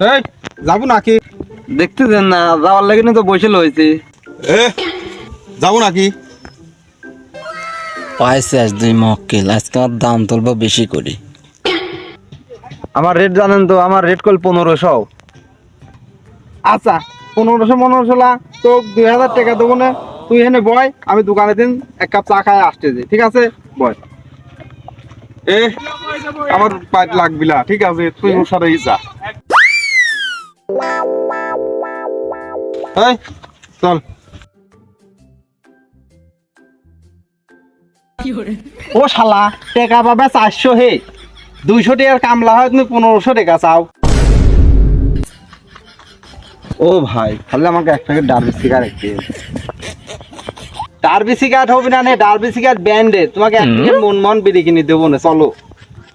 এই যাবো নাকি? দেখতে দেন না, যাওয়ার লাগে তো বসে লইছি। যাবো নাকি? পাইছে আজ 2 মক্কেল, আজকে আমার দাম তুলবো বেশি করি। আমার রেট জানেন তো, আমার রেট কল 1500। আচ্ছা 1500 লা তো 2000 টাকা দেবো না। তুই এখানে বয়, আমি দোকানে দিন এক কাপ চা খায় আসতেছি, ঠিক আছে? বয়। আমার পাইট লাগবি না, ঠিক আছে? তুই ওর সাথে যা। এই চল। ও শালা, টাকা পাবে 400, হে 200 টাকার কামলা হয়, তুমি 1500 টাকা চাও। ও ভাই, তাহলে আমাকে এক প্যাকেট ডার্বি সিগারেট দিন। ডার্বি সিগারেট হবে না, ডার্বি সিগারেট ব্র্যান্ডের। তোমাকে এক প্যাকেট মন বিড়ি কিনে দেবো না, চলো।